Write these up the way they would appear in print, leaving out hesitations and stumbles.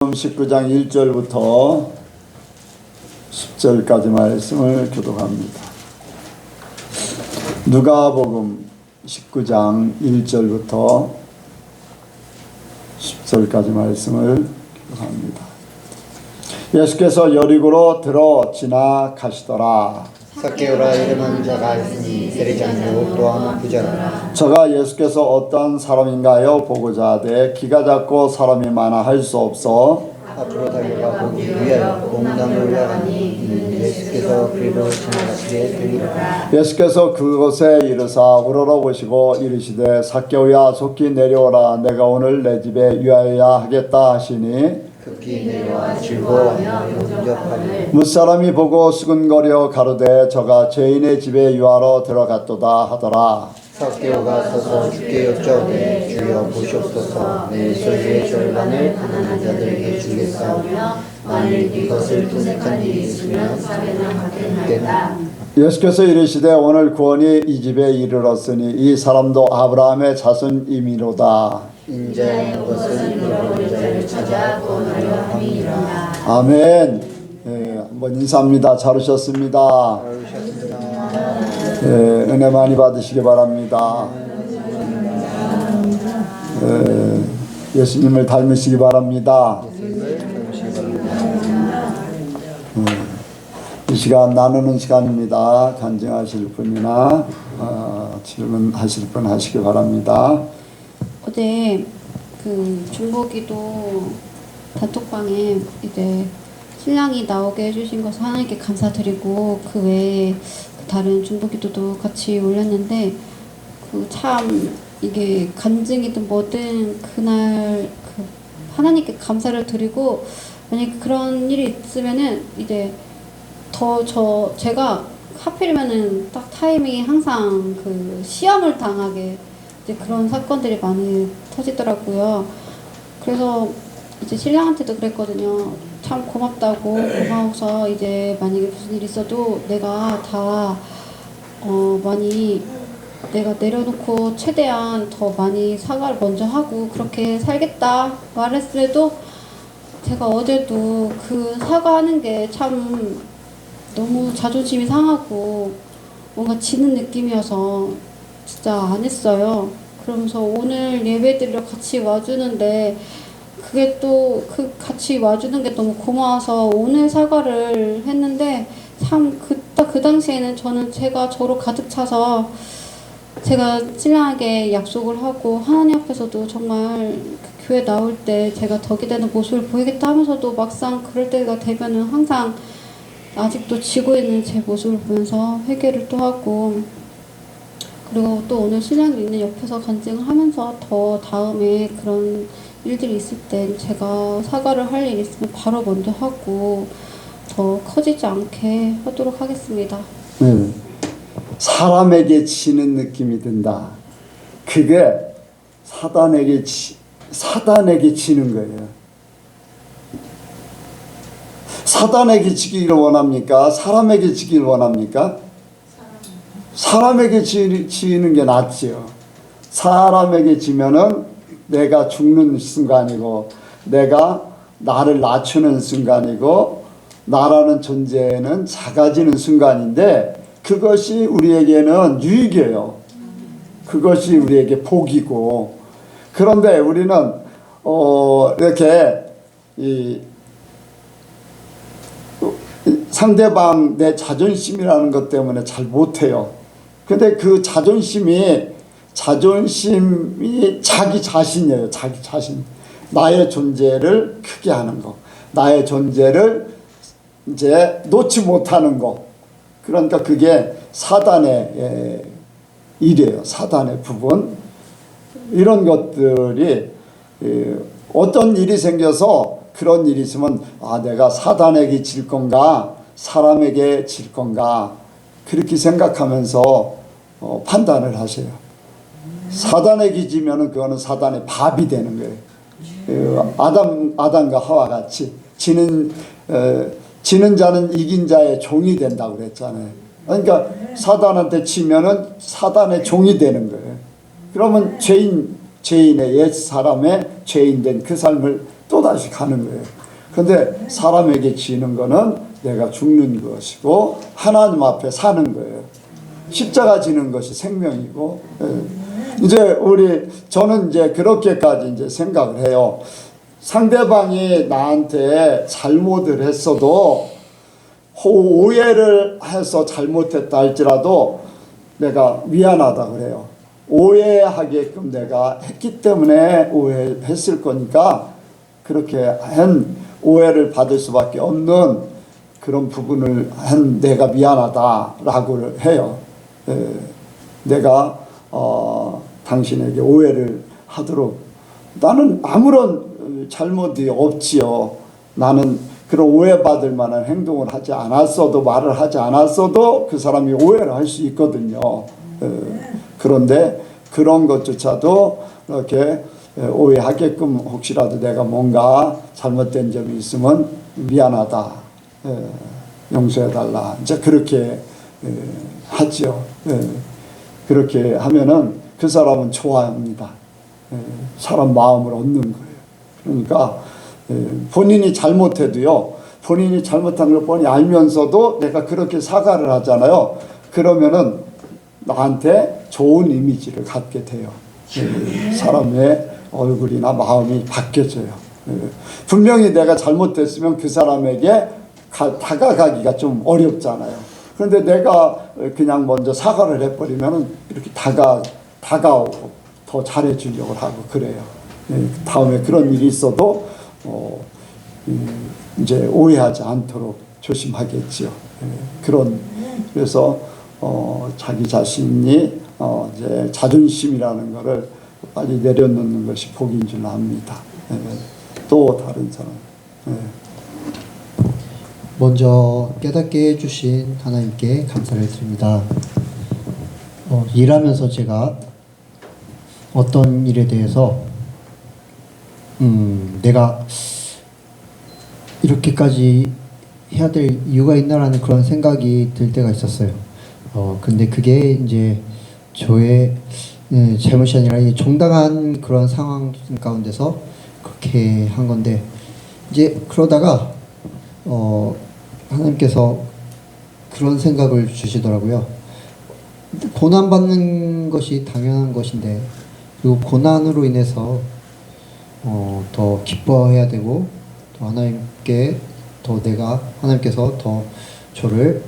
19장 1절부터 10절까지 말씀을 교독합니다. 누가복음 19장 1절부터 10절까지 말씀을 교독합니다. 예수께서 여리고로 들어 지나가시더라. 삭개오라 이름한 자가 있으니 세리장이요 또한 부자라. 저가 예수께서 어떤 사람인가요 보고자 하되 기가 작고 사람이 많아 할 수 없어 앞으로 달려가 보기 위하여 공당을 올라가니 예수께서 그리로 지나가시게 되리라. 예수께서 그곳에 이르사 우러러보시고 이르시되 삭개오야 속히 내려오라 내가 오늘 내 집에 유하여야 하겠다 하시니 급히 내려와 즐거워하며 영접하니 무사람이 보고 수근거려 가로되 저가 죄인의 집에 유하러 들어갔도다 하더라. 삭개오가 서서 주께 여짜오되 주여 보시옵소서 내 소유의 절반을 가난한 자들에게 주겠사오며 만일 이것을 토색한 일이 있으면 사례나 받겠나이다. 예수께서 이르시되 오늘 구원이 이 집에 이르렀으니 이 사람도 아브라함의 자손이미로다. 인자의 것은 잃어버린 자를 찾아 구원하려 함이니라. 아멘. 한번 인사합니다. 잘 오셨습니다. 은혜 많이 받으시기 바랍니다. 예수님을 닮으시기 바랍니다. 이 시간 나누는 시간입니다. 간증하실 분이나 질문하실 분 하시기 바랍니다. 어제 그 중보기도 단톡방에 이제 신랑이 나오게 해주신 것을 하나님께 감사드리고 그 외에 다른 중보기도도 같이 올렸는데 그 참 이게 간증이든 뭐든 그날 그 하나님께 감사를 드리고 만약 그런 일이 있으면은 이제 제가 하필이면은 딱 타이밍이 항상 그 시험을 당하게 이제 그런 사건들이 많이 터지더라고요. 그래서 이제 신랑한테도 그랬거든요. 참 고맙다고 고마워서 이제 만약에 무슨 일이 있어도 내가 다 많이 내가 내려놓고 최대한 더 많이 사과를 먼저 하고 그렇게 살겠다 말했어도 제가 어제도 그 사과하는 게 참 너무 자존심이 상하고 뭔가 지는 느낌이어서 진짜 안 했어요. 그러면서 오늘 예배드리러 같이 와주는데 그게 또 그 같이 와주는 게 너무 고마워서 오늘 사과를 했는데 참 그 당시에는 저는 제가 저로 가득 차서 제가 신랑에게 약속을 하고 하나님 앞에서도 정말 그 교회 나올 때 제가 덕이 되는 모습을 보이겠다 하면서도 막상 그럴 때가 되면은 항상 아직도 지고 있는 제 모습을 보면서 회개를 또 하고 그리고 또 오늘 신랑이 있는 옆에서 간증을 하면서 더 다음에 그런 일들이 있을 땐 제가 사과를 할 일 있으면 바로 먼저 하고 더 커지지 않게 하도록 하겠습니다. 사람에게 치는 느낌이 든다. 그게 사단에게 치는 거예요. 사단에게 지기를 원합니까? 사람에게 지기를 원합니까? 사람에게 지는 게 낫지요. 사람에게 지면은 내가 죽는 순간이고 내가 나를 낮추는 순간이고 나라는 존재는 작아지는 순간인데 그것이 우리에게는 유익이에요. 그것이 우리에게 복이고 그런데 우리는 이렇게 상대방 내 자존심이라는 것 때문에 잘 못해요. 근데 그 자존심이 자기 자신이에요. 자기 자신. 나의 존재를 크게 하는 거. 나의 존재를 이제 놓지 못하는 거. 그러니까 그게 사단의 일이에요. 사단의 부분. 이런 것들이 어떤 일이 생겨서 그런 일이 있으면 내가 사단에게 질 건가 사람에게 질 건가 그렇게 생각하면서 판단을 하세요. 사단에게 지면은 그거는 사단의 밥이 되는 거예요. 아담과 하와 같이 지는 자는 이긴 자의 종이 된다고 그랬잖아요. 그러니까 사단한테 치면은 사단의 종이 되는 거예요. 그러면 죄인의 옛 사람의 죄인된 그 삶을 또다시 가는 거예요. 근데 사람에게 지는 거는 내가 죽는 것이고 하나님 앞에 사는 거예요. 십자가 지는 것이 생명이고. 이제 저는 이제 그렇게까지 이제 생각을 해요. 상대방이 나한테 잘못을 했어도 오해를 해서 잘못했다 할지라도 내가 미안하다 그래요. 오해하게끔 내가 했기 때문에 오해했을 거니까 그렇게 한 오해를 받을 수밖에 없는 그런 부분을 한 내가 미안하다라고 해요. 내가 당신에게 오해를 하도록 나는 아무런 잘못이 없지요. 나는 그런 오해받을 만한 행동을 하지 않았어도 말을 하지 않았어도 그 사람이 오해를 할 수 있거든요. 그런데 그런 것조차도 이렇게 오해하게끔 혹시라도 내가 뭔가 잘못된 점이 있으면 미안하다, 용서해달라, 이제 그렇게 하죠. 그렇게 하면은 그 사람은 좋아합니다. 사람 마음을 얻는 거예요. 그러니까 본인이 잘못해도요, 본인이 잘못한 걸 뻔히 알면서도 내가 그렇게 사과를 하잖아요. 그러면은 나한테 좋은 이미지를 갖게 돼요. 사람의 얼굴이나 마음이 바뀌어져요. 분명히 내가 잘못했으면 그 사람에게 다가가기가 좀 어렵잖아요. 그런데 내가 그냥 먼저 사과를 해버리면 이렇게 다가오고 더 잘해주려고 하고 그래요. 다음에 그런 일이 있어도 이제 오해하지 않도록 조심하겠지요. 그래서 자기 자신이 이제 자존심이라는 것을 빨리 내려놓는 것이 복인 줄 압니다. 또 다른 사람. 먼저 깨닫게 해주신 하나님께 감사를 드립니다. 일하면서 제가 어떤 일에 대해서 내가 이렇게까지 해야 될 이유가 있나라는 그런 생각이 들 때가 있었어요. 근데 그게 이제 저의 잘못이 아니라 이 정당한 그런 상황 가운데서 그렇게 한 건데, 이제 그러다가 하나님께서 그런 생각을 주시더라고요. 고난받는 것이 당연한 것인데, 그리고 고난으로 인해서 더 기뻐해야 되고, 또 하나님께서 더 저를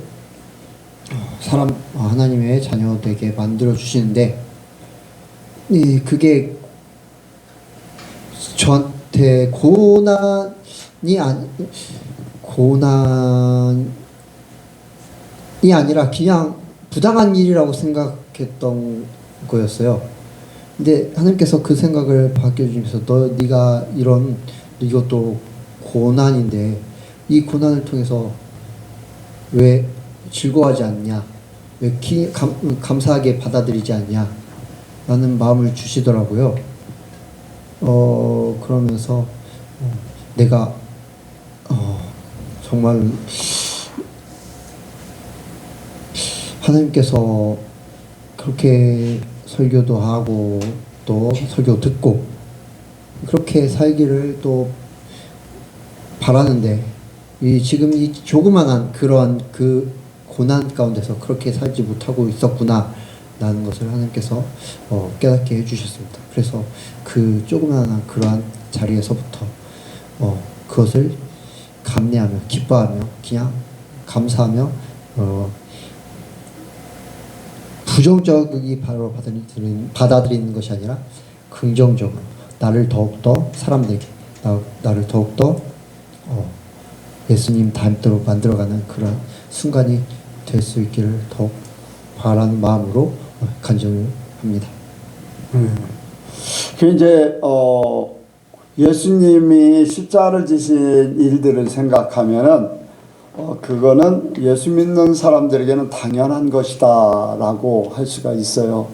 하나님의 자녀 되게 만들어 주시는데, 그게 저한테 고난이 아니라 그냥 부당한 일이라고 생각했던 거였어요. 근데 하나님께서 그 생각을 바뀌어주면서 네가 이것도 고난인데 이 고난을 통해서 왜 즐거워하지 않냐, 왜 감사하게 받아들이지 않냐 라는 마음을 주시더라고요. 그러면서 내가 정말 하나님께서 그렇게 설교도 하고 또 설교 듣고 그렇게 살기를 또 바라는데, 지금 이 조그만한 그런 그 고난 가운데서 그렇게 살지 못하고 있었구나 라는 것을 하나님께서 깨닫게 해주셨습니다. 그래서 그 조그만한 그러한 자리에서부터 그것을 감내하며 기뻐하며 그냥 감사하며 부정적이 바로 받아들이는 것이 아니라 긍정적으로 나를 더욱더 사람들에게 나를 더욱더 예수님 닮도록 만들어가는 그런 순간이 될 수 있기를 더욱 바라는 마음으로 간증을 합니다. 그 이제 예수님이 십자가를 지신 일들을 생각하면은 그거는 예수 믿는 사람들에게는 당연한 것이다라고 할 수가 있어요.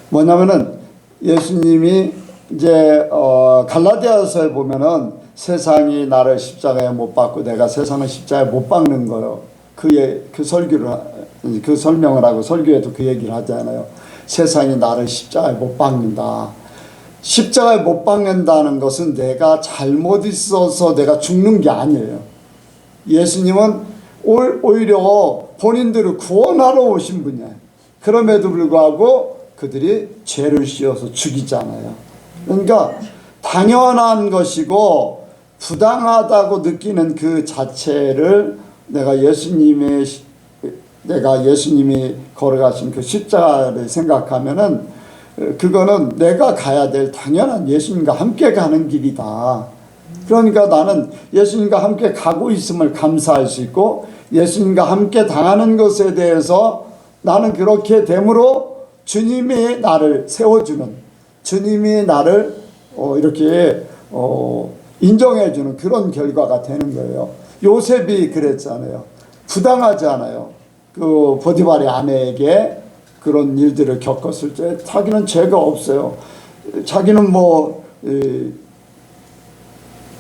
뭐냐면은 예수님이 이제 갈라디아서에 보면은 세상이 나를 십자가에 못 박고 내가 세상을 십자가에 못 박는 거요. 그 설명을 하고 설교에도 그 얘기를 하잖아요. 세상이 나를 십자가에 못 박는다. 십자가에 못 박는다는 것은 내가 잘못 있어서 내가 죽는 게 아니에요. 예수님은 오히려 본인들을 구원하러 오신 분이에요. 그럼에도 불구하고 그들이 죄를 씌워서 죽이잖아요. 그러니까 당연한 것이고 부당하다고 느끼는 그 자체를 내가 예수님이 걸어가신 그 십자가를 생각하면은 그거는 내가 가야 될 당연한 예수님과 함께 가는 길이다. 그러니까 나는 예수님과 함께 가고 있음을 감사할 수 있고 예수님과 함께 당하는 것에 대해서 나는 그렇게 됨으로 주님이 나를 세워주는, 주님이 나를 이렇게 인정해주는 그런 결과가 되는 거예요. 요셉이 그랬잖아요. 부당하지 않아요. 그 보디발의 아내에게 그런 일들을 겪었을 때 자기는 죄가 없어요. 자기는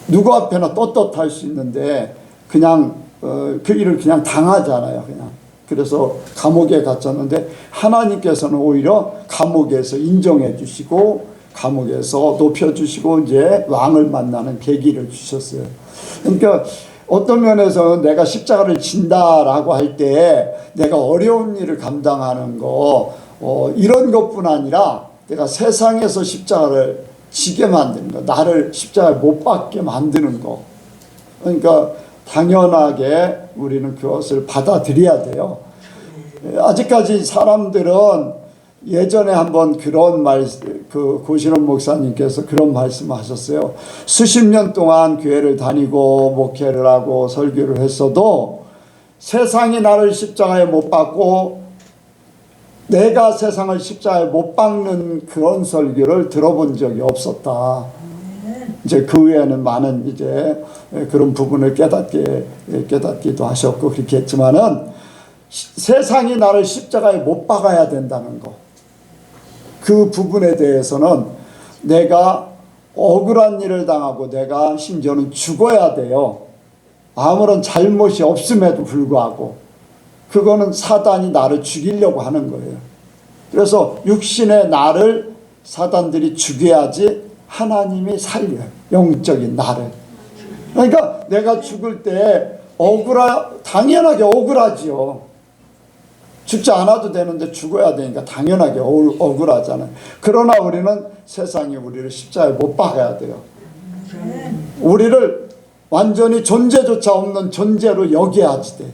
누구 앞에나 떳떳할 수 있는데 그냥 그 일을 그냥 당하잖아요. 그냥. 그래서 감옥에 갇혔는데 하나님께서는 오히려 감옥에서 인정해 주시고 감옥에서 높여주시고 이제 왕을 만나는 계기를 주셨어요. 그러니까 어떤 면에서 내가 십자가를 진다라고 할 때 내가 어려운 일을 감당하는 거 이런 것뿐 아니라 내가 세상에서 십자가를 지게 만드는 거, 나를 십자가에 못 박게 만드는 거. 그러니까 당연하게 우리는 그것을 받아들여야 돼요. 아직까지 사람들은 예전에 한번 그런 고신원 목사님께서 그런 말씀하셨어요. 수십 년 동안 교회를 다니고 목회를 하고 설교를 했어도 세상이 나를 십자가에 못 박고 내가 세상을 십자가에 못 박는 그런 설교를 들어본 적이 없었다. 이제 그 외에는 많은 이제 그런 부분을 깨닫기도 하셨고 그렇게 했지만은 세상이 나를 십자가에 못 박아야 된다는 거. 그 부분에 대해서는 내가 억울한 일을 당하고 내가 심지어는 죽어야 돼요. 아무런 잘못이 없음에도 불구하고 그거는 사단이 나를 죽이려고 하는 거예요. 그래서 육신의 나를 사단들이 죽여야지 하나님이 살려요. 영적인 나를. 그러니까 내가 죽을 때 당연하게 억울하지요. 죽지 않아도 되는데 죽어야 되니까 당연하게 억울하잖아요. 그러나 우리는 세상이 우리를 십자가에 못 박아야 돼요. 우리를 완전히 존재조차 없는 존재로 여겨야지 돼.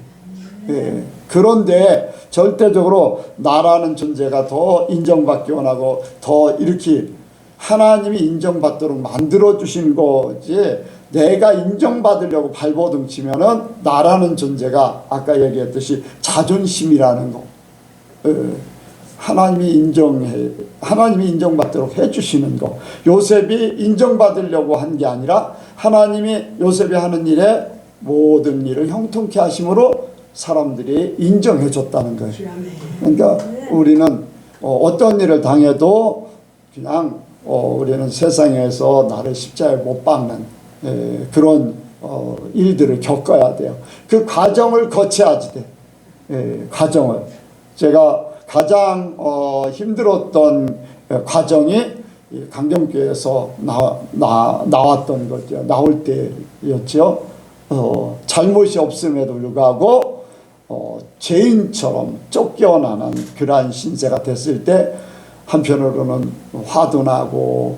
예. 그런데 절대적으로 나라는 존재가 더 인정받기 원하고 더 이렇게 하나님이 인정받도록 만들어주신 거지 내가 인정받으려고 발버둥 치면은 나라는 존재가 아까 얘기했듯이 자존심이라는 거. 하나님이 인정받도록 해주시는 거. 요셉이 인정받으려고 한 게 아니라 하나님이 요셉이 하는 일에 모든 일을 형통케 하심으로 사람들이 인정해 줬다는 거예요. 그러니까 우리는 어떤 일을 당해도 그냥 우리는 세상에서 나를 십자가에 못 박는 그런 일들을 겪어야 돼요. 그 과정을 거쳐야지 돼. 과정을. 제가 가장 힘들었던 과정이 강경교회에서 나왔던 거죠. 나올 때였죠. 잘못이 없음에도 불구하고 죄인처럼 쫓겨나는 그러한 신세가 됐을 때 한편으로는 화도 나고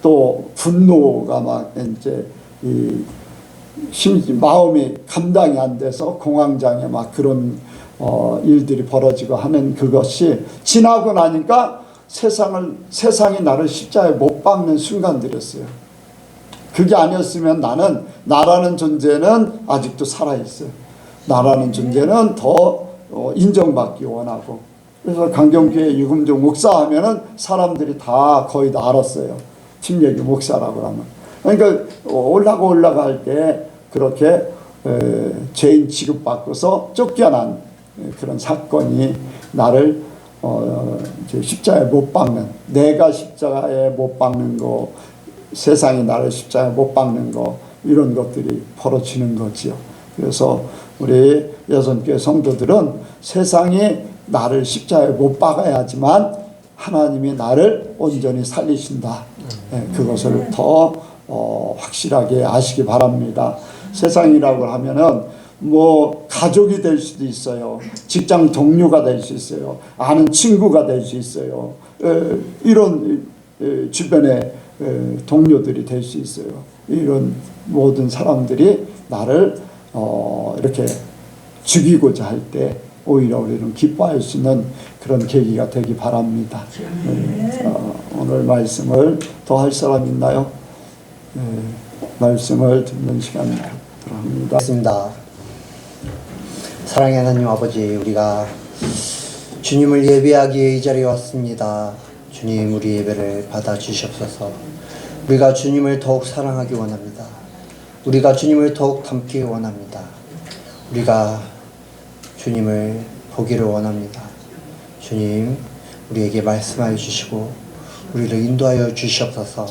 또 분노가 막 이제 마음이 감당이 안 돼서 공황장애 막 그런 일들이 벌어지고 하는 그것이 지나고 나니까 세상이 나를 십자가에 못 박는 순간들이었어요. 그게 아니었으면 나라는 존재는 아직도 살아있어요. 나라는 존재는 더 인정받기 원하고. 그래서 강경교회 유금종 목사 하면은 사람들이 다 거의 다 알았어요. 팀예기 목사라고 하면. 그러니까 올라갈 때 그렇게 죄인 취급받고서 쫓겨난 그런 사건이 나를 십자가에 못 박는, 내가 십자가에 못 박는 거, 세상이 나를 십자가에 못 박는 거, 이런 것들이 벌어지는 거지요. 그래서 우리 여성교회 성도들은 세상이 나를 십자가에 못 박아야지만 하나님이 나를 온전히 살리신다. 그것을 더 확실하게 아시기 바랍니다. 세상이라고 하면은 뭐 가족이 될 수도 있어요. 직장 동료가 될 수 있어요. 아는 친구가 될 수 있어요. 이런 주변의 동료들이 될 수 있어요. 이런 모든 사람들이 나를 이렇게 죽이고자 할 때 오히려 우리는 기뻐할 수 있는 그런 계기가 되기 바랍니다. 오늘 말씀을 더 할 사람 있나요? 말씀을 듣는 시간 바랍니다. 맞습니다. 사랑의 하나님 아버지, 우리가 주님을 예배하기 위해 이 자리에 왔습니다. 주님, 우리 예배를 받아주시옵소서. 우리가 주님을 더욱 사랑하기 원합니다. 우리가 주님을 더욱 닮기 원합니다. 우리가 주님을 보기를 원합니다. 주님, 우리에게 말씀하여 주시고 우리를 인도하여 주시옵소서.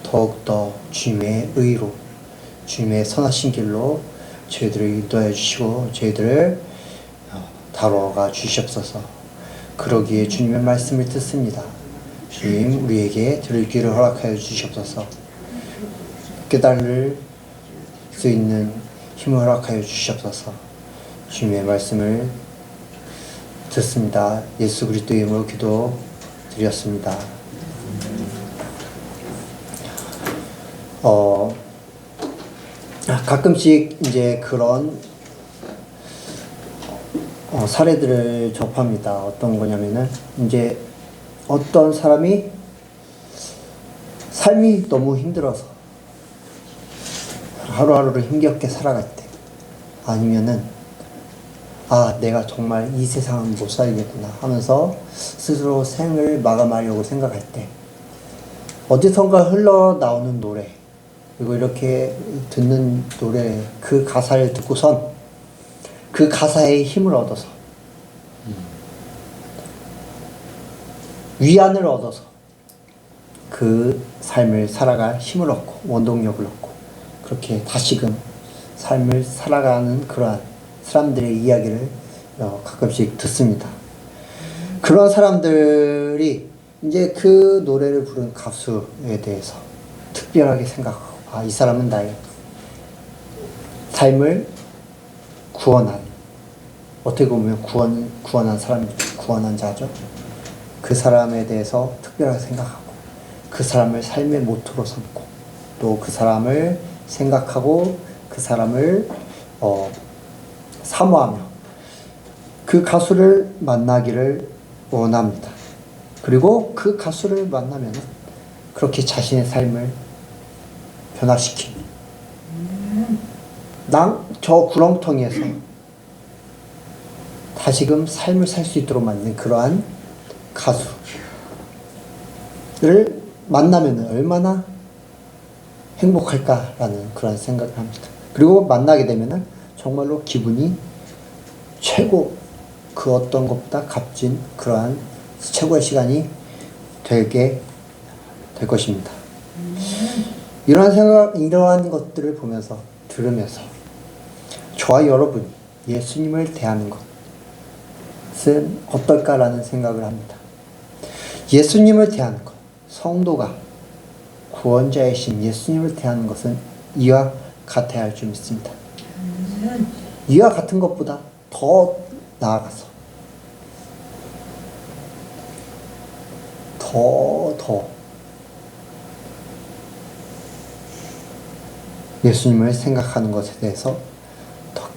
더욱더 주님의 의로, 주님의 선하신 길로 저희들을 인도하여 주시고 저희들을 다뤄가 주시옵소서. 그러기에 주님의 말씀을 듣습니다. 주님, 우리에게 들을 귀를 허락하여 주시옵소서. 깨달을 수 있는 힘을 허락하여 주시옵소서. 주님의 말씀을 듣습니다. 예수 그리스도의 이름으로 기도드렸습니다. 가끔씩 이제 그런 사례들을 접합니다. 어떤 거냐면은 이제 어떤 사람이 삶이 너무 힘들어서 하루하루를 힘겹게 살아갈 때, 아니면은 내가 정말 이 세상은 못 살겠구나 하면서 스스로 생을 마감하려고 생각할 때, 어디선가 흘러나오는 노래, 그리고 이렇게 듣는 노래, 그 가사를 듣고선 그 가사의 힘을 얻어서 위안을 얻어서 그 삶을 살아갈 힘을 얻고 원동력을 얻고 그렇게 다시금 삶을 살아가는 그러한 사람들의 이야기를 가끔씩 듣습니다. 그런 사람들이 이제 그 노래를 부른 가수에 대해서 특별하게 생각하고, 이 사람은 나의 삶을 구원한, 어떻게 보면 구원한 사람이죠. 구원한 자죠. 그 사람에 대해서 특별하게 생각하고, 그 사람을 삶의 모토로 삼고, 또 그 사람을 생각하고, 그 사람을 사모하며 그 가수를 만나기를 원합니다. 그리고 그 가수를 만나면 그렇게 자신의 삶을 변화시키는, 저 구렁텅이에서 다시금 삶을 살 수 있도록 만든 그러한 가수를 만나면 얼마나 행복할까라는 그런 생각을 합니다. 그리고 만나게 되면 정말로 기분이 최고, 그 어떤 것보다 값진 그러한 최고의 시간이 되게 될 것입니다. 이러한 것들을 보면서, 들으면서 저와 여러분이 예수님을 대하는 것은 어떨까라는 생각을 합니다. 예수님을 대하는 것, 성도가 구원자이신 예수님을 대하는 것은 이와 같아야 할 줄 믿습니다. 이와 같은 것보다 더 나아가서 더 예수님을 생각하는 것에 대해서 더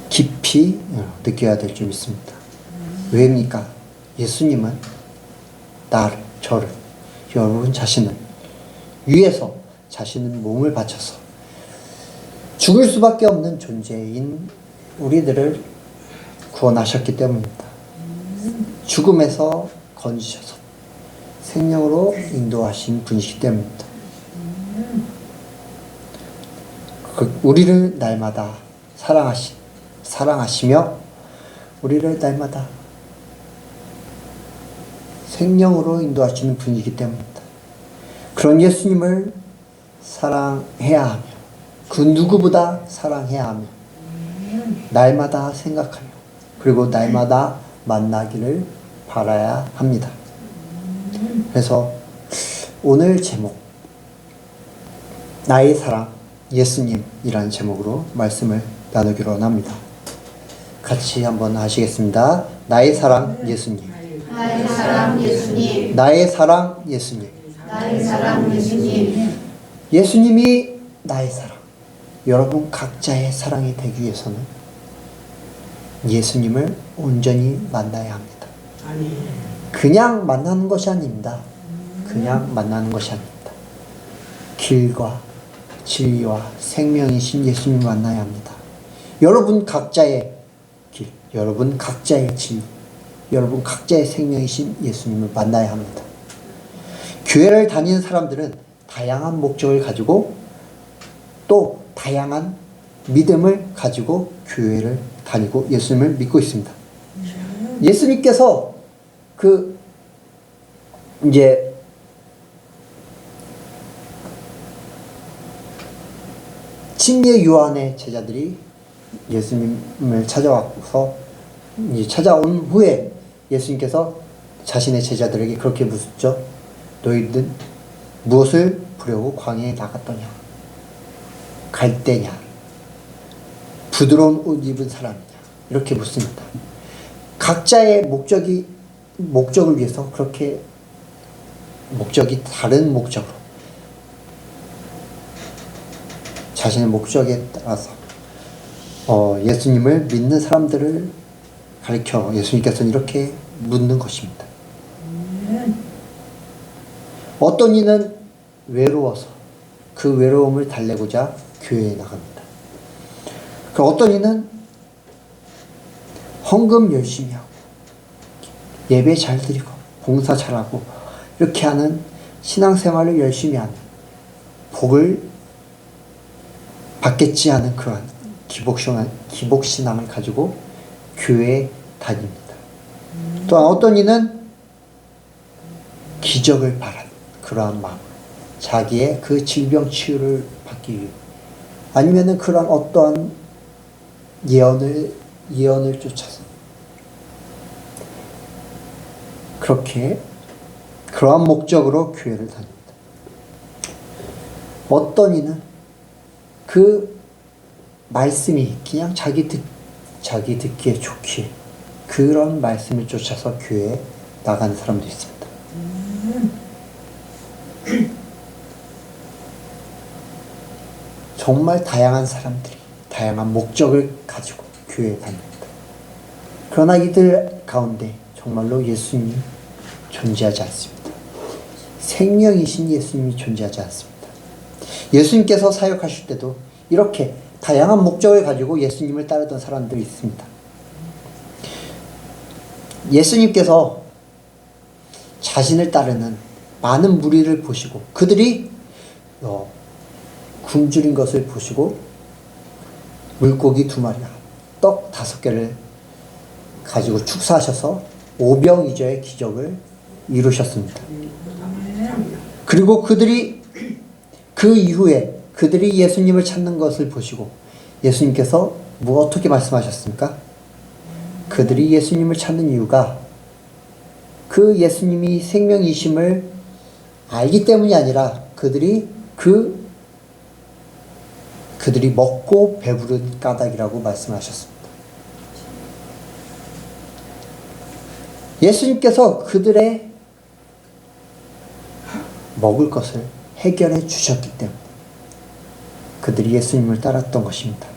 깊이 느껴야 될 줄 믿습니다. 왜입니까? 예수님은 나를, 저를, 여러분 자신을 위해서 자신의 몸을 바쳐서 죽을 수밖에 없는 존재인 우리들을 구원하셨기 때문입니다. 죽음에서 건지셔서 생명으로 인도하신 분이시기 때문입니다. 우리를 날마다 사랑하시며 우리를 날마다 생명으로 인도하시는 분이기 때문입니다. 그런 예수님을 사랑해야 하며, 그 누구보다 사랑해야 하며, 날마다 생각하며, 그리고 날마다 만나기를 바라야 합니다. 그래서 오늘 제목, 나의 사랑 예수님이라는 제목으로 말씀을 나누기로 합니다. 같이 한번 하시겠습니다. 나의 사랑 예수님. 나의 사랑 예수님. 나의 사랑 예수님. 나의 사랑 예수님. 예수님이 나의 사랑. 여러분 각자의 사랑이 되기 위해서는 예수님을 온전히 만나야 합니다. 그냥 만나는 것이 아닙니다. 그냥 만나는 것이 아닙니다. 길과 진리와 생명이신 예수님을 만나야 합니다. 여러분 각자의 길, 여러분 각자의 진리, 여러분 각자의 생명이신 예수님을 만나야 합니다. 교회를 다니는 사람들은 다양한 목적을 가지고 또 다양한 믿음을 가지고 교회를 다니고 예수님을 믿고 있습니다. 예수님께서 이제 침례 요한의 제자들이 예수님을 찾아와서 찾아온 후에 예수님께서 자신의 제자들에게 그렇게 묻죠. 너희들 무엇을 보려고 광야에 나갔더냐? 갈대냐? 부드러운 옷 입은 사람이냐? 이렇게 묻습니다. 각자의 목적을 위해서 그렇게 목적이 다른 목적으로 자신의 목적에 따라서 예수님을 믿는 사람들을 가리켜 예수님께서는 이렇게 묻는 것입니다. 어떤 이는 외로워서 그 외로움을 달래고자 교회에 나갑니다. 어떤 이는 헌금 열심히 하고 예배 잘 드리고 봉사 잘하고 이렇게 하는 신앙생활을 열심히 하는 복을 받겠지 하는 그러한 기복신앙을 가지고 교회에 다닙니다. 또한 어떤 이는 기적을 바라는 그러한 마음, 자기의 그 질병 치유를 받기 위해 아니면은 그러한 어떠한 예언을 쫓아서 그렇게 그러한 목적으로 교회를 다닙니다. 어떤 이는 그 말씀이 그냥 자기 듣기에 좋기에 그런 말씀을 쫓아서 교회에 나가는 사람도 있습니다. 정말 다양한 사람들이 다양한 목적을 가지고 교회에 다닙니다. 그러나 이들 가운데 정말로 예수님이 존재하지 않습니다. 생명이신 예수님이 존재하지 않습니다. 예수님께서 사역하실 때도 이렇게 다양한 목적을 가지고 예수님을 따르던 사람들이 있습니다. 예수님께서 자신을 따르는 많은 무리를 보시고 그들이 굶주린 것을 보시고 물고기 2마리와 떡 5개를 가지고 축사하셔서 오병이어의 기적을 이루셨습니다. 그리고 그들이 그 이후에 그들이 예수님을 찾는 것을 보시고 예수님께서 어떻게 말씀하셨습니까? 그들이 예수님을 찾는 이유가 그 예수님이 생명이심을 알기 때문이 아니라 그들이 먹고 배부른 까닭이라고 말씀하셨습니다. 예수님께서 그들의 먹을 것을 해결해 주셨기 때문에 그들이 예수님을 따랐던 것입니다.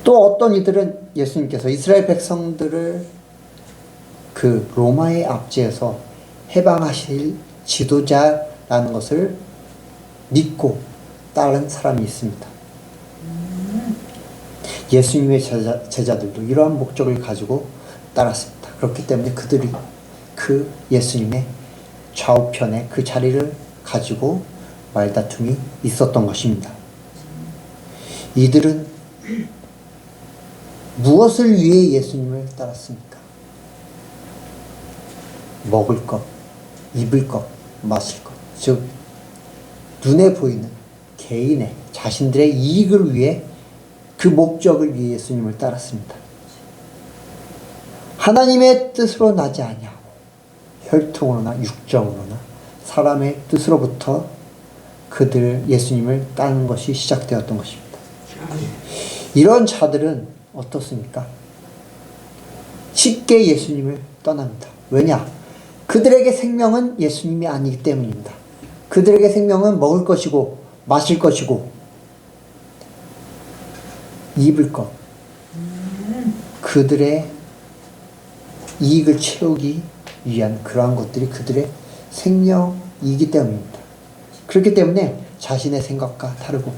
또 어떤 이들은 예수님께서 이스라엘 백성들을 그 로마의 압제에서 해방하실 지도자라는 것을 믿고 따른 사람이 있습니다. 예수님의 제자들도 이러한 목적을 가지고 따랐습니다. 그렇기 때문에 그들이 그 예수님의 좌우편에 그 자리를 가지고 말다툼이 있었던 것입니다. 이들은 무엇을 위해 예수님을 따랐습니까? 먹을 것, 입을 것, 마실 것, 즉 눈에 보이는 개인의 자신들의 이익을 위해 그 목적을 위해 예수님을 따랐습니다. 하나님의 뜻으로 나지 아니하고 혈통으로나 육정으로나 사람의 뜻으로부터 그들 예수님을 따르는 것이 시작되었던 것입니다. 이런 자들은 어떻습니까? 쉽게 예수님을 떠납니다. 왜냐? 그들에게 생명은 예수님이 아니기 때문입니다. 그들에게 생명은 먹을 것이고 마실 것이고 입을 것, 그들의 이익을 채우기 위한 그러한 것들이 그들의 생명이기 때문입니다. 그렇기 때문에 자신의 생각과 다르고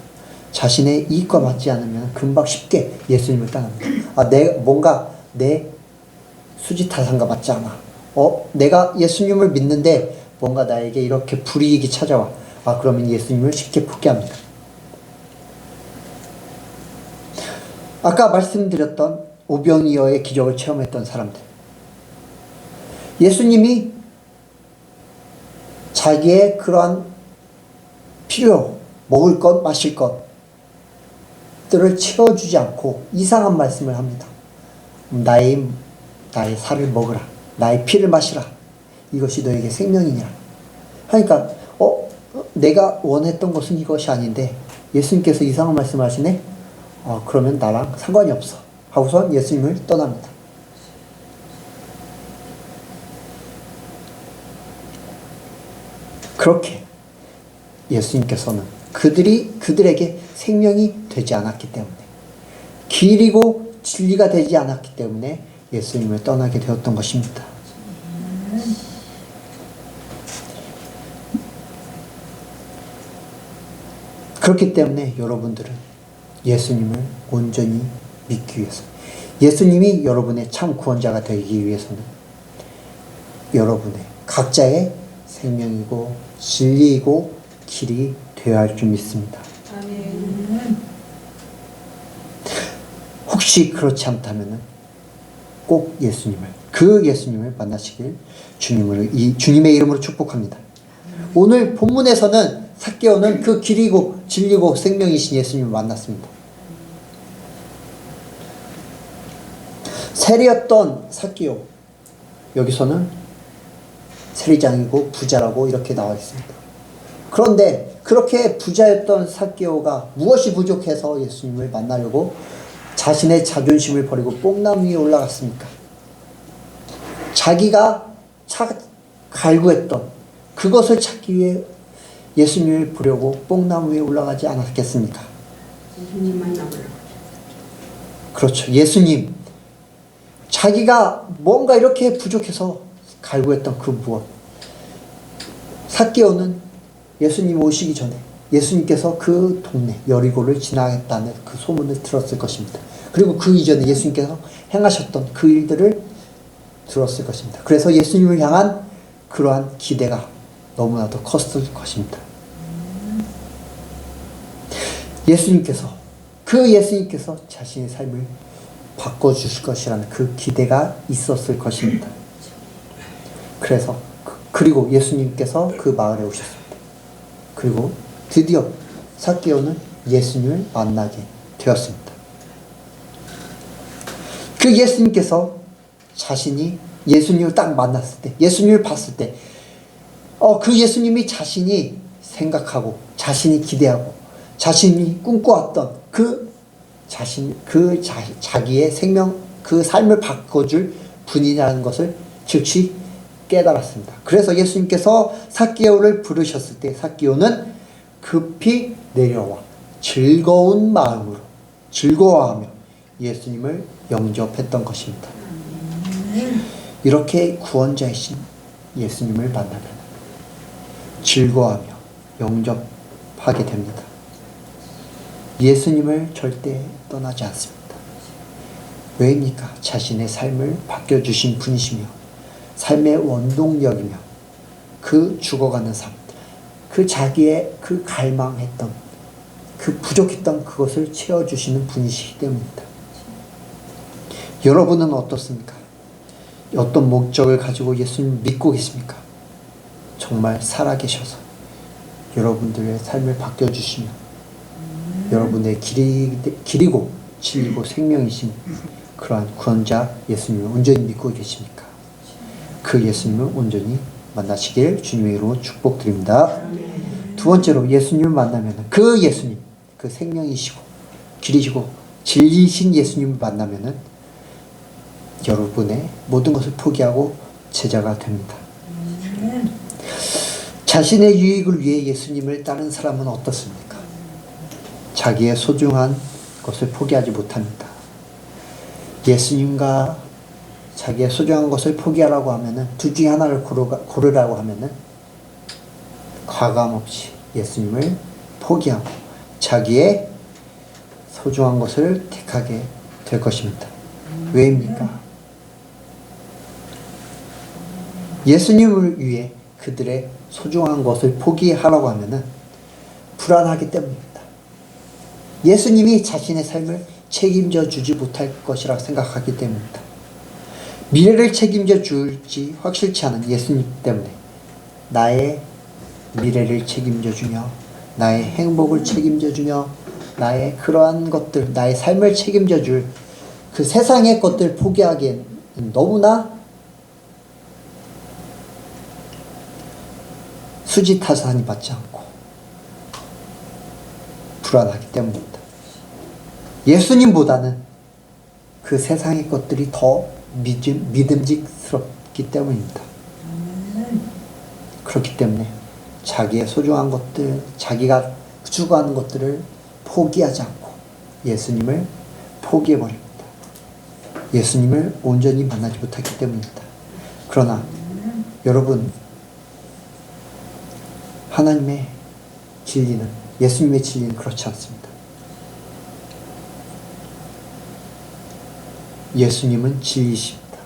자신의 이익과 맞지 않으면 금방 쉽게 예수님을 떠납니다. 뭔가 내 수지타산과 맞지 않아. 내가 예수님을 믿는데 뭔가 나에게 이렇게 불이익이 찾아와. 그러면 예수님을 쉽게 포기합니다. 아까 말씀드렸던 오병이어의 기적을 체험했던 사람들. 예수님이 자기의 그러한 필요, 먹을 것, 마실 것들을 채워주지 않고 이상한 말씀을 합니다. 나의 살을 먹으라. 나의 피를 마시라. 이것이 너에게 생명이냐. 하니까 내가 원했던 것은 이것이 아닌데 예수님께서 이상한 말씀을 하시네? 그러면 나랑 상관이 없어. 하고선 예수님을 떠납니다. 그렇게 예수님께서는 그들에게 생명이 되지 않았기 때문에, 길이고 진리가 되지 않았기 때문에 예수님을 떠나게 되었던 것입니다. 그렇기 때문에 여러분들은 예수님을 온전히 믿기 위해서, 예수님이 여러분의 참 구원자가 되기 위해서는 여러분의 각자의 생명이고 진리이고 길이 되어야 할 줄 믿습니다. 아멘. 혹시 그렇지 않다면 꼭 예수님을 만나시길 주님의 이름으로 축복합니다. 오늘 본문에서는 삭개오는 그 길이고 진리고 생명이신 예수님을 만났습니다. 세리였던 삭개오, 여기서는 세리장이고 부자라고 이렇게 나와 있습니다. 그런데 그렇게 부자였던 삭개오가 무엇이 부족해서 예수님을 만나려고 자신의 자존심을 버리고 뽕나무 위에 올라갔습니까? 자기가 갈구했던 그것을 찾기 위해 예수님을 보려고 뽕나무 위에 올라가지 않았겠습니까? 예수님 만나보려고. 그렇죠. 예수님. 자기가 뭔가 이렇게 부족해서 갈구했던 그 무엇. 삭개오는 예수님 오시기 전에 예수님께서 그 동네 여리고를 지나겠다는 그 소문을 들었을 것입니다. 그리고 그 이전에 예수님께서 행하셨던 그 일들을 들었을 것입니다. 그래서 예수님을 향한 그러한 기대가 너무나도 컸을 것입니다. 예수님께서 자신의 삶을 바꿔주실 것이라는 그 기대가 있었을 것입니다. 그리고 예수님께서 그 마을에 오셨습니다. 그리고 드디어 삭개오는 예수님을 만나게 되었습니다. 그 예수님께서 자신이 예수님을 딱 만났을 때, 예수님을 봤을 때, 그 예수님이 자신이 생각하고, 자신이 기대하고, 자신이 꿈꿔왔던 자기의 생명, 그 삶을 바꿔줄 분이라는 것을 즉시 깨달았습니다. 그래서 예수님께서 삭개오를 부르셨을 때 삭개오는 급히 내려와 즐거운 마음으로 즐거워하며 예수님을 영접했던 것입니다. 이렇게 구원자이신 예수님을 만나면 즐거워하며 영접하게 됩니다. 예수님을 절대 떠나지 않습니다. 왜입니까? 자신의 삶을 바뀌어주신 분이시며 삶의 원동력이며 그 죽어가는 삶, 그 자기의 그 갈망했던 그 부족했던 그것을 채워주시는 분이시기 때문입니다. 여러분은 어떻습니까? 어떤 목적을 가지고 예수님을 믿고 계십니까? 정말 살아계셔서 여러분들의 삶을 바뀌어주시며 여러분의 길이고 진리고 생명이신 그러한 구원자 예수님을 온전히 믿고 계십니까? 그 예수님을 온전히 만나시길 주님의 이름으로 축복드립니다. 두 번째로 예수님을 만나면 그 예수님, 그 생명이시고 길이시고 진리이신 예수님을 만나면 여러분의 모든 것을 포기하고 제자가 됩니다. 자신의 유익을 위해 예수님을 따른 사람은 어떻습니까? 자기의 소중한 것을 포기하지 못합니다. 예수님과 자기의 소중한 것을 포기하라고 하면은 둘 중에 하나를 고르라고 하면은 과감없이 예수님을 포기하고 자기의 소중한 것을 택하게 될 것입니다. 왜입니까? 예수님을 위해 그들의 소중한 것을 포기하라고 하면은 불안하기 때문입니다. 예수님이 자신의 삶을 책임져 주지 못할 것이라 생각하기 때문입니다. 미래를 책임져 줄지 확실치 않은 예수님 때문에 나의 미래를 책임져 주며 나의 행복을 책임져 주며 나의 그러한 것들, 나의 삶을 책임져 줄 그 세상의 것들 포기하기엔 너무나 수지타산이 받지 않고 불안하기 때문입니다. 예수님보다는 그 세상의 것들이 더 믿음직스럽기 때문입니다. 그렇기 때문에 자기의 소중한 것들, 자기가 추구하는 것들을 포기하지 않고 예수님을 포기해버립니다. 예수님을 온전히 만나지 못하기 때문입니다. 그러나 여러분, 하나님의 진리는, 예수님의 진리는 그렇지 않습니다. 예수님은 진리이십니다.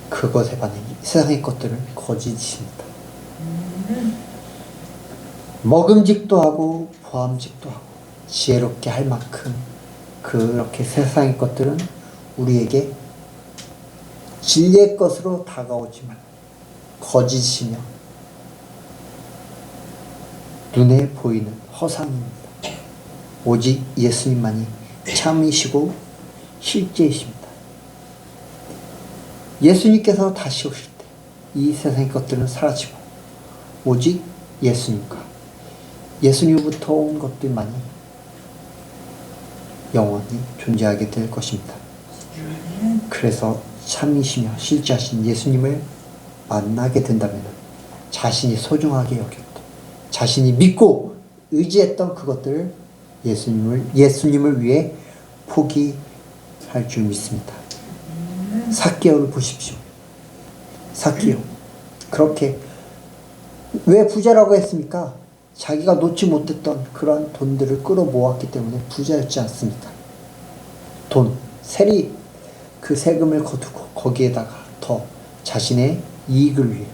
그것에 반해 세상의 것들은 거짓입니다. 먹음직도 하고 보암직도 하고 지혜롭게 할 만큼 그렇게 세상의 것들은 우리에게 진리의 것으로 다가오지만 거짓이며 눈에 보이는 허상입니다. 오직 예수님만이 참이시고 실제이십니다. 예수님께서 다시 오실 때 이 세상의 것들은 사라지고 오직 예수님과 예수님부터 온 것들만이 영원히 존재하게 될 것입니다. 그래서 참이시며 실제하신 예수님을 만나게 된다면 자신이 소중하게 여겼던, 자신이 믿고 의지했던 그것들을 예수님을 위해 포기할 줄 믿습니다. 삭개오를 보십시오. 삭개오, 그렇게 왜 부자라고 했습니까? 자기가 놓지 못했던 그러한 돈들을 끌어모았기 때문에 부자였지 않습니까? 돈, 세리, 그 세금을 거두고 거기에다가 더 자신의 이익을 위해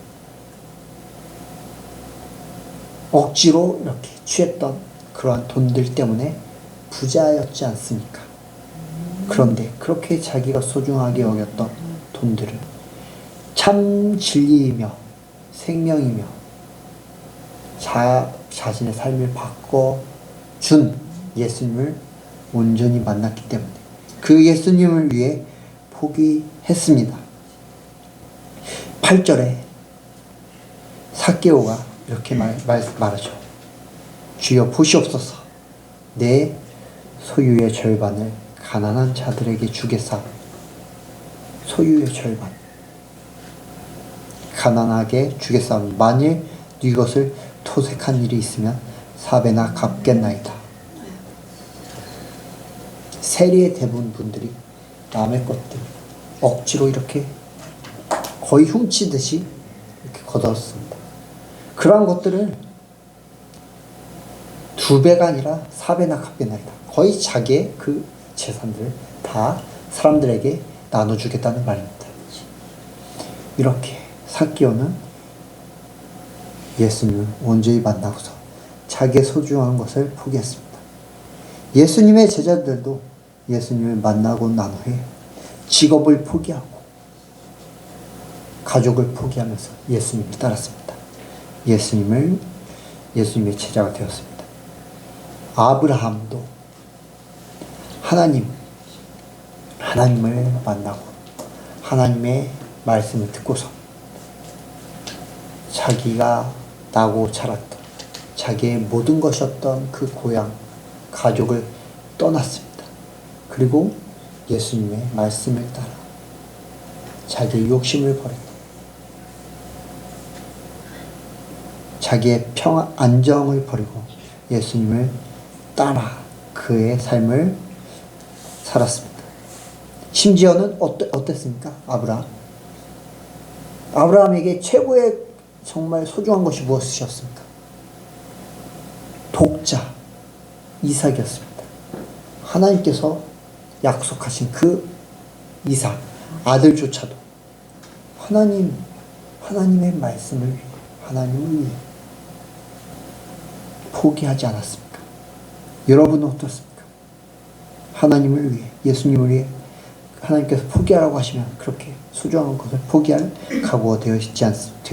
억지로 이렇게 취했던 그러한 돈들 때문에 부자였지 않습니까? 그런데 그렇게 자기가 소중하게 여겼던 돈들을 참 진리이며 생명이며 자신의 삶을 바꿔준 예수님을 온전히 만났기 때문에 그 예수님을 위해 포기했습니다. 8절에 삭개오가 이렇게 말하죠. 주여 보시옵소서, 내 소유의 절반을 가난한 자들에게 주겠사. 소유의 절반 가난하게 주겠사오니 만일 네 것을 토색한 일이 있으면 4배나 갚겠나이다. 세리의 대부분 분들이 남의 것들 억지로 이렇게 거의 훔치듯이 이렇게 거뒀습니다. 그러한 것들을 2배가 아니라 4배나 갚겠나이다. 거의 자기의 그 재산들을 다 사람들에게 나눠주겠다는 말입니다. 이렇게 삭개오는 예수님을 온전히 만나고서 자기의 소중한 것을 포기했습니다. 예수님의 제자들도 예수님을 만나고 난 후에 직업을 포기하고 가족을 포기하면서 예수님을 따랐습니다. 예수님의 제자가 되었습니다. 아브라함도 하나님 하나님을 만나고 하나님의 말씀을 듣고서 자기가 나고 자랐던 자기의 모든 것이었던 그 고향, 가족을 떠났습니다. 그리고 예수님의 말씀을 따라 자기의 욕심을 버리고 자기의 안정을 버리고 예수님을 따라 그의 삶을 살았습니다. 심지어는 어땠습니까? 아브라함에게 최고의 정말 소중한 것이 무엇이었습니까? 독자 이삭이었습니다. 하나님께서 약속하신 그 이삭 아들조차도 하나님의 말씀을 위해 하나님을 위해 포기하지 않았습니까? 여러분은 어떻습니까? 하나님을 위해 예수님을 위해 하나님께서 포기하라고 하시면 그렇게 소중한 것을 포기할 각오가 되어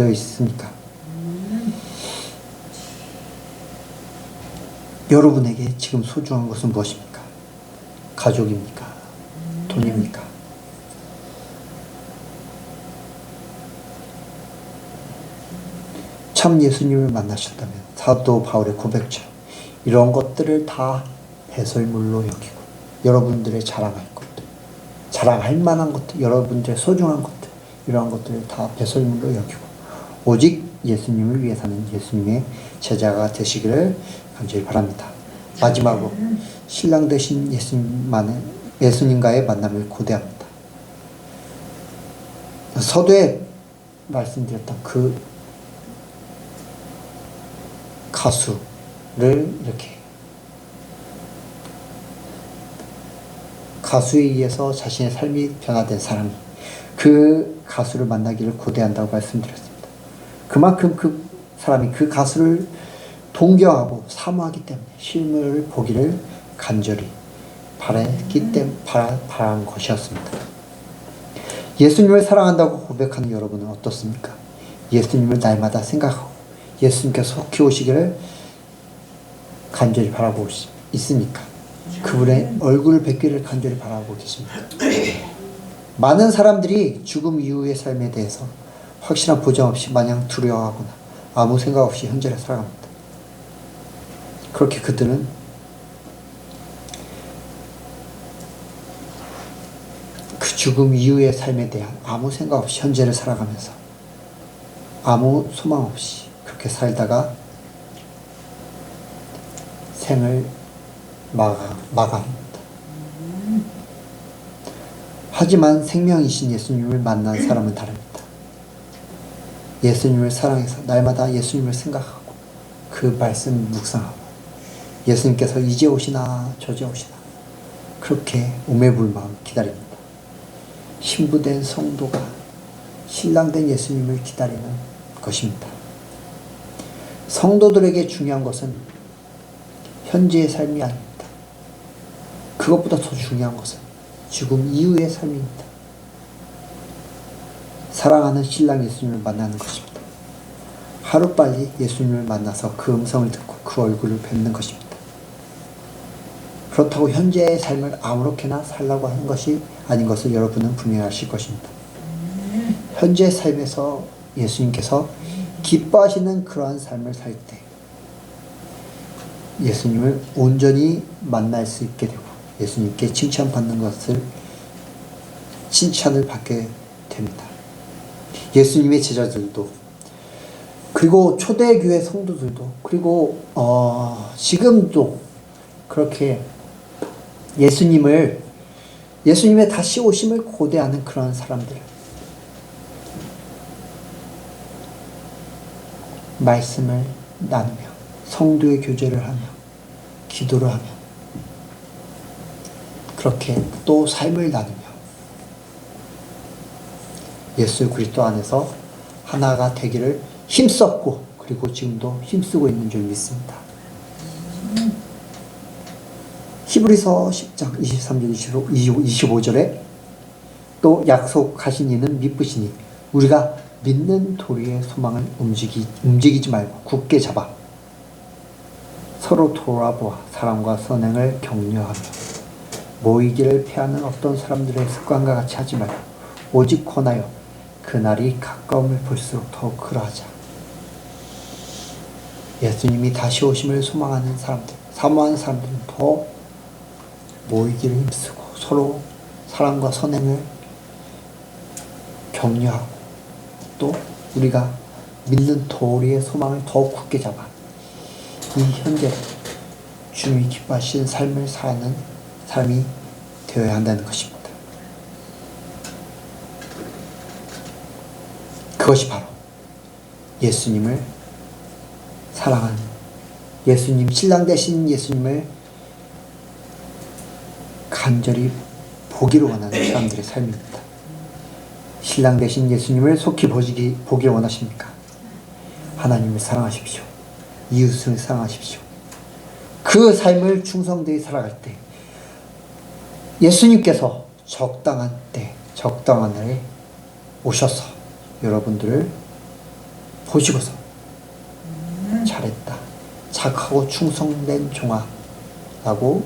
있습니까? 여러분에게 지금 소중한 것은 무엇입니까? 가족입니까? 돈입니까? 참 예수님을 만나셨다면 사도 바울의 고백처럼 이런 것들을 다 배설물로 여기고 여러분들의 자랑할 것들, 자랑할 만한 것들, 여러분들의 소중한 것들, 이러한 것들을 다 배설물로 여기고 오직 예수님을 위해 사는 예수님의 제자가 되시기를 간절히 바랍니다. 마지막으로 신랑 되신 예수님과의 만남을 고대합니다. 서두에 말씀드렸던 그 가수를 이렇게 가수에 의해서 자신의 삶이 변화된 사람이 그 가수를 만나기를 고대한다고 말씀드렸습니다. 그만큼 그 사람이 그 가수를 동경하고 사모하기 때문에 실물을 보기를 간절히 바란 것이었습니다. 예수님을 사랑한다고 고백하는 여러분은 어떻습니까? 예수님을 날마다 생각하고 예수님께서 속히 오시기를 간절히 바라보고 있습니까? 그분의 얼굴을 뵙기를 간절히 바라보고 계십니까? 많은 사람들이 죽음 이후의 삶에 대해서 확실한 보장 없이 마냥 두려워하거나 아무 생각 없이 현재를 살아갑니다. 그렇게 그들은 그 죽음 이후의 삶에 대한 아무 생각 없이 현재를 살아가면서 아무 소망 없이 그렇게 살다가 생을 마감합니다. 하지만 생명이신 예수님을 만난 사람은 다릅니다. 예수님을 사랑해서 날마다 예수님을 생각하고 그 말씀 묵상하고 예수님께서 이제 오시나 저제 오시나 그렇게 오매불망 기다립니다. 신부된 성도가 신랑된 예수님을 기다리는 것입니다. 성도들에게 중요한 것은 현재의 삶이 아닙니다. 그것보다 더 중요한 것은 죽음 이후의 삶입니다. 사랑하는 신랑 예수님을 만나는 것입니다. 하루빨리 예수님을 만나서 그 음성을 듣고 그 얼굴을 뵙는 것입니다. 그렇다고 현재의 삶을 아무렇게나 살라고 하는 것이 아닌 것을 여러분은 분명히 아실 것입니다. 현재의 삶에서 예수님께서 기뻐하시는 그러한 삶을 살 때 예수님을 온전히 만날 수 있게 되고 예수님께 칭찬을 받게 됩니다. 예수님의 제자들도 그리고 초대교회 성도들도 그리고 지금도 그렇게 예수님의 다시 오심을 고대하는 그런 사람들 말씀을 나누며 성도의 교제를 하며 기도를 하며 그렇게 또 삶을 나누며 예수 그리스도 안에서 하나가 되기를 힘썼고 그리고 지금도 힘쓰고 있는 줄 믿습니다. 히브리서 10장 23절 25절에 또 약속하신 이는 미쁘시니 우리가 믿는 도리의 소망을 움직이지 말고 굳게 잡아 서로 돌아보아 사랑과 선행을 격려하며 모이기를 피하는 어떤 사람들의 습관과 같이 하지 말고 오직 권하여 그날이 가까움을 볼수록 더욱 그러하자. 예수님이 다시 오심을 소망하는 사람들, 사모하는 사람들은 더 모이기를 힘쓰고 서로 사랑과 선행을 격려하고 또 우리가 믿는 도리의 소망을 더욱 굳게 잡아 이 현재 주님이 기뻐하시는 삶을 사는 삶이 되어야 한다는 것입니다. 그것이 바로 예수님을 사랑하는 예수님, 신랑 되신 예수님을 간절히 보기를 원하는 사람들의 삶입니다. 신랑 되신 예수님을 속히 보기를 원하십니까? 하나님을 사랑하십시오. 이웃을 사랑하십시오. 그 삶을 충성되이 살아갈 때 예수님께서 적당한 때, 적당한 날에 오셔서 여러분들을 보시고서 잘했다, 착하고 충성된 종아 라고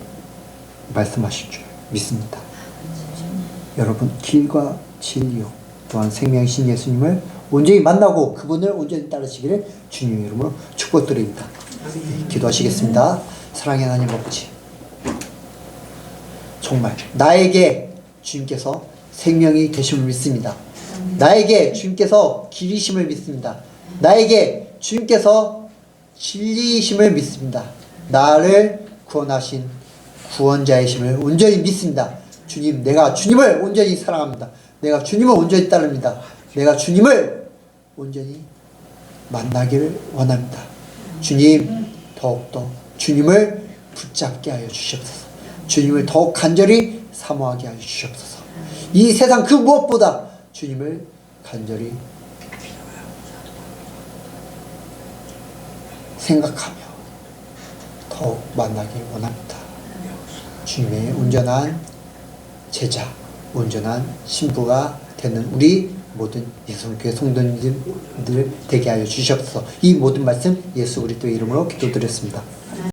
말씀하실 줄 믿습니다. 여러분 길과 진리요 또한 생명이신 예수님을 온전히 만나고 그분을 온전히 따르시기를 주님의 이름으로 축복드립니다. 기도하시겠습니다. 사랑의 하나님 아버지, 정말 나에게 주님께서 생명이 되심을 믿습니다. 나에게 주님께서 길이심을 믿습니다. 나에게 주님께서 진리이심을 믿습니다. 나를 구원하신 구원자이심을 온전히 믿습니다. 주님, 내가 주님을 온전히 사랑합니다. 내가 주님을 온전히 따릅니다. 내가 주님을 온전히 만나기를 원합니다. 주님, 더욱더 주님을 붙잡게 하여 주시옵소서. 주님을 더욱 간절히 사모하게 하여 주시옵소서. 이 세상 그 무엇보다 주님을 간절히 생각하며 더욱 만나길 원합니다. 주님의 온전한 제자, 온전한 신부가 되는 우리 모든 예수교회 성도님들 되게 하여 주시옵소서. 이 모든 말씀 예수 그리스도의 이름으로 기도드렸습니다.